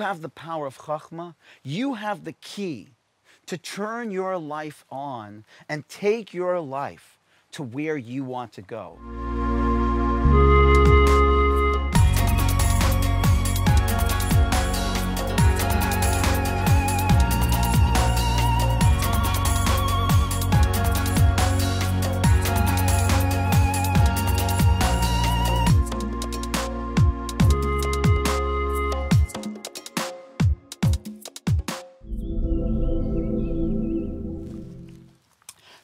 have the power of Chochma. You have the key to turn your life on and take your life to where you want to go.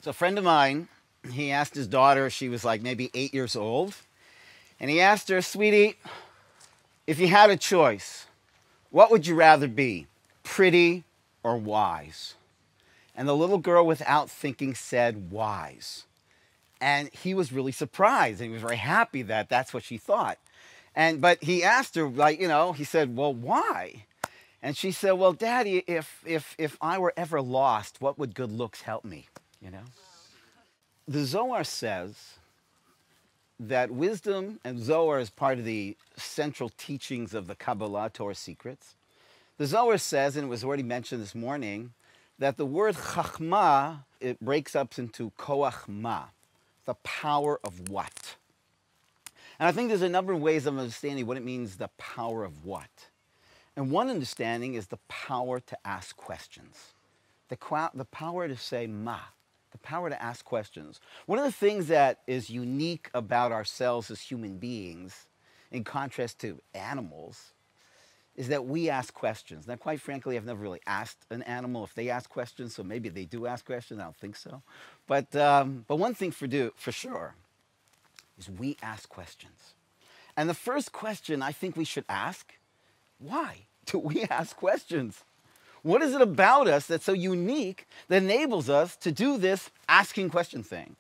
So a friend of mine, he asked his daughter, she was like maybe 8 years old, and he asked her, sweetie, if you had a choice, what would you rather be, pretty or wise? And the little girl, without thinking, said wise. And he was really surprised, and he was very happy that that's what she thought. But he asked her, he said, well, why? And she said, well, Daddy, if I were ever lost, what would good looks help me? The Zohar says that wisdom, and Zohar is part of the central teachings of the Kabbalah, Torah secrets. The Zohar says, and it was already mentioned this morning, that the word Chochma, it breaks up into koach ma, the power of what. And I think there's a number of ways of understanding what it means, the power of what. And one understanding is the power to ask questions. The power to say ma. The power to ask questions. One of the things that is unique about ourselves as human beings, in contrast to animals, is that we ask questions. Now, quite frankly, I've never really asked an animal if they ask questions, so maybe they do ask questions. I don't think so. But one thing for sure is we ask questions. And the first question I think we should ask, why do we ask questions? What is it about us that's so unique that enables us to do this asking question thing?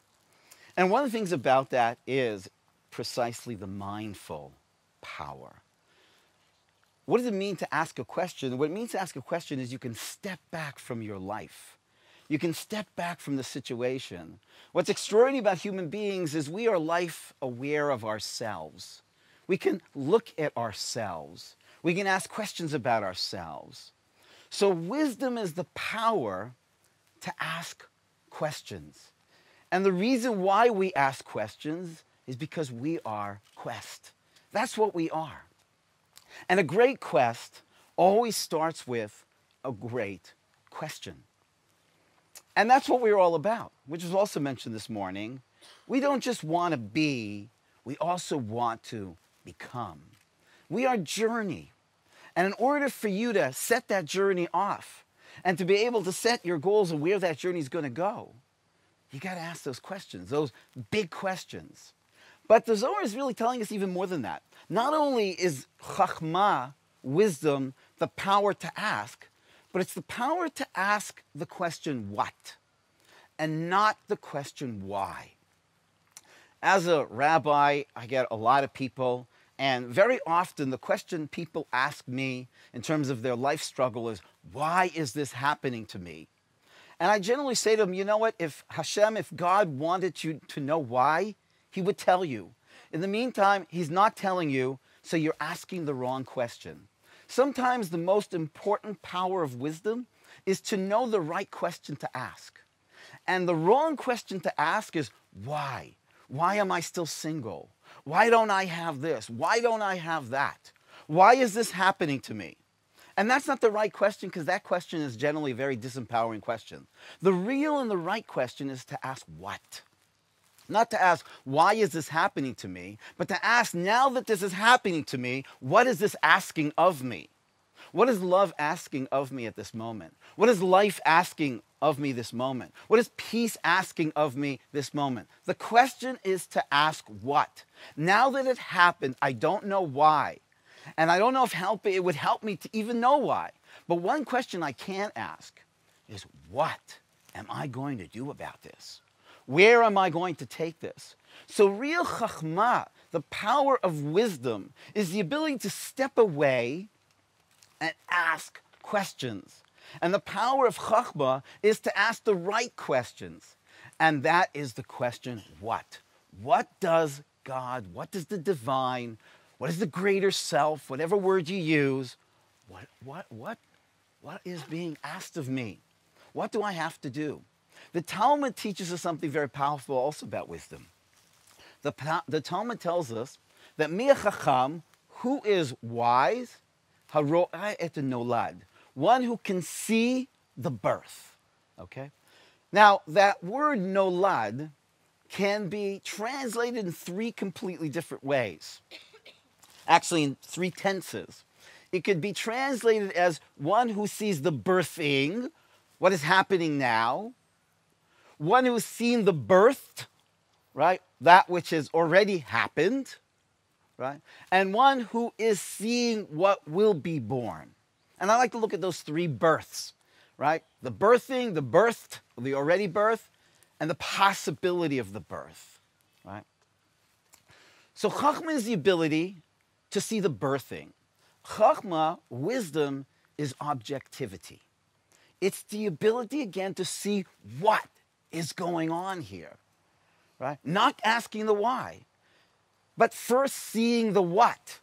And one of the things about that is precisely the mindful power. What does it mean to ask a question? What it means to ask a question is you can step back from your life. You can step back from the situation. What's extraordinary about human beings is we are life aware of ourselves. We can look at ourselves. We can ask questions about ourselves. So wisdom is the power to ask questions. And the reason why we ask questions is because we are quest. That's what we are. And a great quest always starts with a great question. And that's what we're all about, which was also mentioned this morning. We don't just want to be, we also want to become. We are journey. And in order for you to set that journey off and to be able to set your goals of where that journey is going to go, you got to ask those questions, those big questions. But the Zohar is really telling us even more than that. Not only is Chochma, wisdom, the power to ask, but it's the power to ask the question what, and not the question why. As a rabbi, I get a lot of people. And very often the question people ask me in terms of their life struggle is, why is this happening to me? And I generally say to them, you know what, if God wanted you to know why, he would tell you. In the meantime, he's not telling you, so you're asking the wrong question. Sometimes the most important power of wisdom is to know the right question to ask. And the wrong question to ask is, why? Why am I still single? Why don't I have this? Why don't I have that? Why is this happening to me? And that's not the right question, because that question is generally a very disempowering question. The real and the right question is to ask what? Not to ask, why is this happening to me? But to ask, now that this is happening to me, what is this asking of me? What is love asking of me at this moment? What is life asking of me this moment? What is peace asking of me this moment? The question is to ask what? Now that it happened, I don't know why. And I don't know if it would help me to even know why. But one question I can ask is, what am I going to do about this? Where am I going to take this? So real Chochma, the power of wisdom, is the ability to step away and ask questions. And the power of Chochma is to ask the right questions. And that is the question, what? What does God, what does the divine, what is the greater self, whatever word you use, what is being asked of me? What do I have to do? The Talmud teaches us something very powerful also about wisdom. The Talmud tells us that mi chacham, who is wise, haro'ah et nolad, one who can see the birth. Okay? Now, that word nolad can be translated in three completely different ways. Actually, in three tenses. It could be translated as one who sees the birthing, what is happening now, one who has seen the birth, right, that which has already happened, right, and one who is seeing what will be born. And I like to look at those three births, right, the birthing, the birthed, the already birth, and the possibility of the birth, right? So Chochma is the ability to see the birthing. Chochma, wisdom, is objectivity. It's the ability, again, to see what is going on here, right? Not asking the why, but first seeing the what.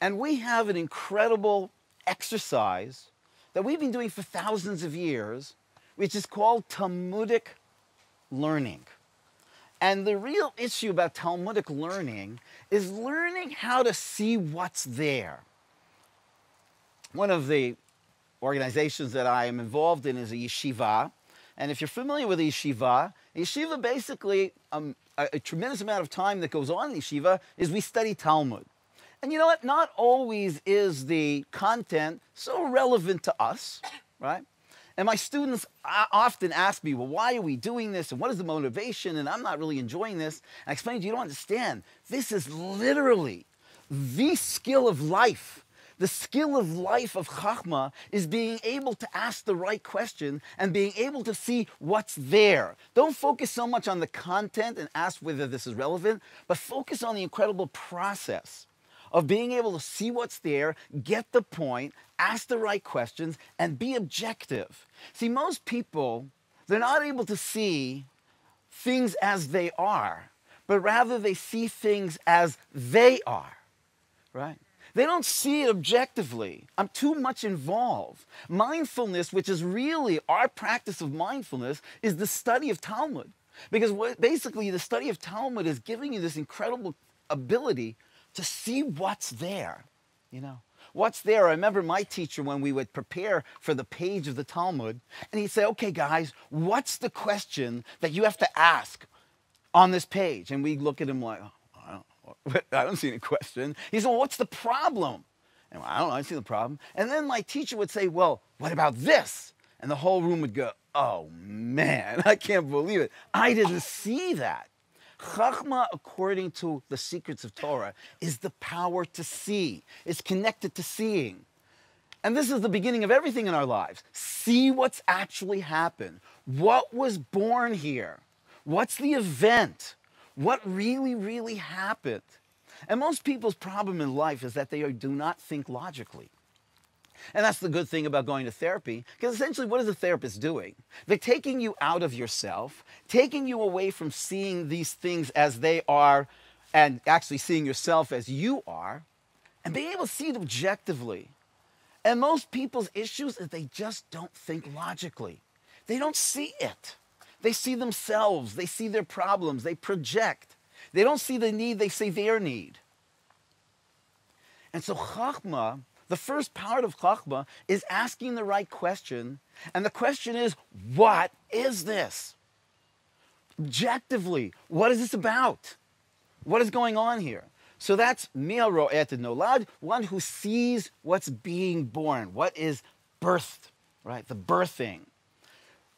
And we have an incredible exercise that we've been doing for thousands of years, which is called Talmudic learning. And the real issue about Talmudic learning is learning how to see what's there. One of the organizations that I am involved in is a yeshiva. And if you're familiar with a yeshiva basically, a tremendous amount of time that goes on in yeshiva is we study Talmud. And you know what? Not always is the content so relevant to us, right? And my students often ask me, well, why are we doing this? And what is the motivation? And I'm not really enjoying this. And I explain to you, you don't understand. This is literally the skill of life. The skill of life of Chochma is being able to ask the right question and being able to see what's there. Don't focus so much on the content and ask whether this is relevant, but focus on the incredible process of being able to see what's there, get the point, ask the right questions, and be objective. See, most people, they're not able to see things as they are, but rather they see things as they are, right? They don't see it objectively. I'm too much involved. Mindfulness, which is really our practice of mindfulness, is the study of Talmud. Because basically the study of Talmud is giving you this incredible ability to see what's there, you know. What's there? I remember my teacher when we would prepare for the page of the Talmud, and he'd say, okay, guys, what's the question that you have to ask on this page? And we'd look at him like, I don't see any question. He said, well, what's the problem? And I don't know, I see the problem. And then my teacher would say, well, what about this? And the whole room would go, oh, man, I can't believe it. I didn't see that. Chochma, according to the secrets of Torah, is the power to see. It's connected to seeing. And this is the beginning of everything in our lives. See what's actually happened. What was born here? What's the event? What really, really happened? And most people's problem in life is that they do not think logically. And that's the good thing about going to therapy, because essentially what is a therapist doing? They're taking you out of yourself, taking you away from seeing these things as they are and actually seeing yourself as you are, and being able to see it objectively. And most people's issues is they just don't think logically. They don't see it. They see themselves. They see their problems. They project. They don't see the need. They see their need. And so Chochma, the first part of Chochma, is asking the right question. And the question is, what is this? Objectively, what is this about? What is going on here? So that's Meir Orayta nolad, one who sees what's being born, what is birthed, right? The birthing.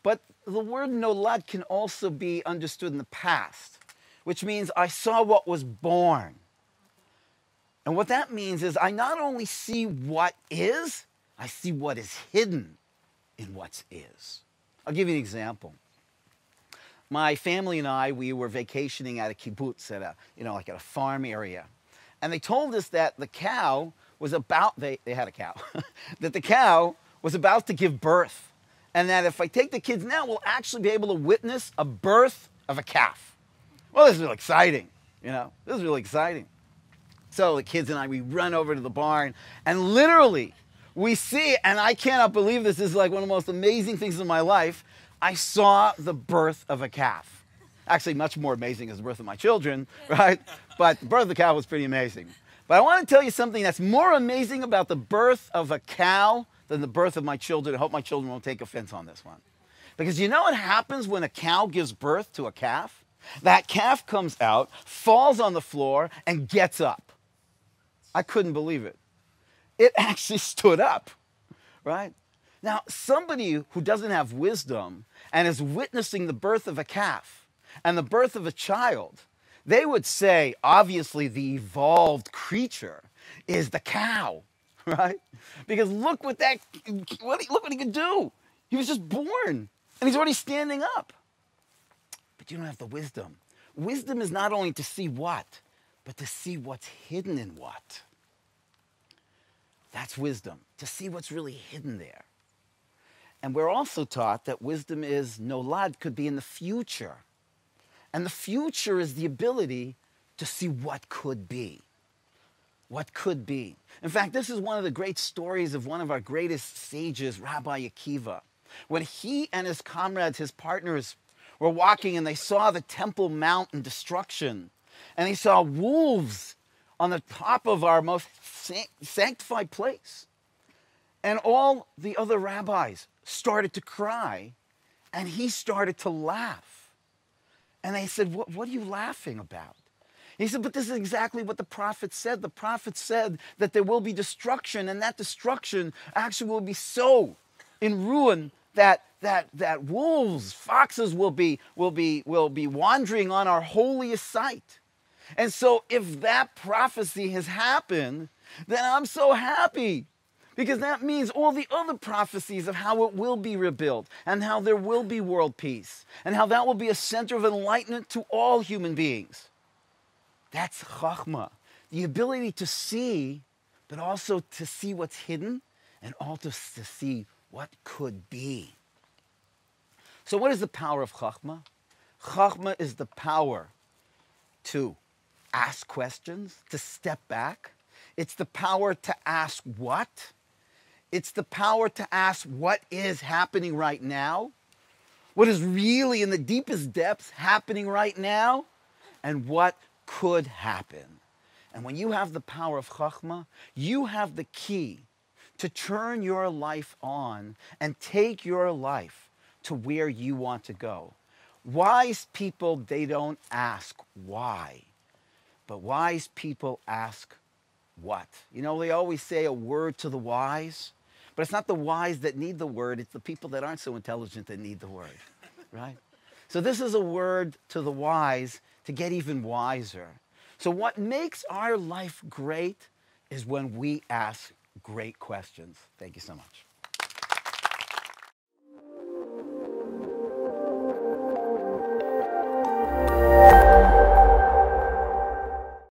But the word nolad can also be understood in the past, which means I saw what was born. And what that means is I not only see what is, I see what is hidden in what is. I'll give you an example. My family and I, we were vacationing at a kibbutz at like at a farm area. And they told us that the cow was about, they had a cow, that the cow was about to give birth. And that if I take the kids now, we'll actually be able to witness a birth of a calf. Well, this is really exciting, This is really exciting. So the kids and I, we run over to the barn, and literally, we see, and I cannot believe this is like one of the most amazing things in my life. I saw the birth of a calf. Actually, much more amazing is the birth of my children, right? But the birth of the cow was pretty amazing. But I want to tell you something that's more amazing about the birth of a cow than the birth of my children. I hope my children won't take offense on this one. Because you know what happens when a cow gives birth to a calf? That calf comes out, falls on the floor, and gets up. I couldn't believe it. It actually stood up, right? Now, somebody who doesn't have wisdom and is witnessing the birth of a calf and the birth of a child, they would say, obviously, the evolved creature is the cow, right? Because look what he could do. He was just born, and he's already standing up. But you don't have the wisdom. Wisdom is not only to see what, but to see what's hidden in what. That's wisdom, to see what's really hidden there. And we're also taught that wisdom is nolad, could be in the future. And the future is the ability to see what could be. What could be. In fact, this is one of the great stories of one of our greatest sages, Rabbi Akiva. When he and his comrades, his partners, were walking and they saw the Temple Mount in destruction, and they saw wolves on the top of our most sanctified place. And all the other rabbis started to cry, and he started to laugh. And they said, what are you laughing about? He said, but this is exactly what the prophet said. The prophet said that there will be destruction, and that destruction actually will be so in ruin that wolves, foxes will be wandering on our holiest site. And so if that prophecy has happened, then I'm so happy. Because that means all the other prophecies of how it will be rebuilt, and how there will be world peace, and how that will be a center of enlightenment to all human beings. That's Chochma. The ability to see, but also to see what's hidden, and also to see what could be. So what is the power of Chochma? Chochma is the power to ask questions, to step back. It's the power to ask what? It's the power to ask what is happening right now, what is really in the deepest depths happening right now, and what could happen. And when you have the power of Chochma, you have the key to turn your life on and take your life to where you want to go. Wise people, they don't ask why, but wise people ask what. You know, they always say a word to the wise, but it's not the wise that need the word, it's the people that aren't so intelligent that need the word, right? So this is a word to the wise to get even wiser. So what makes our life great is when we ask great questions. Thank you so much.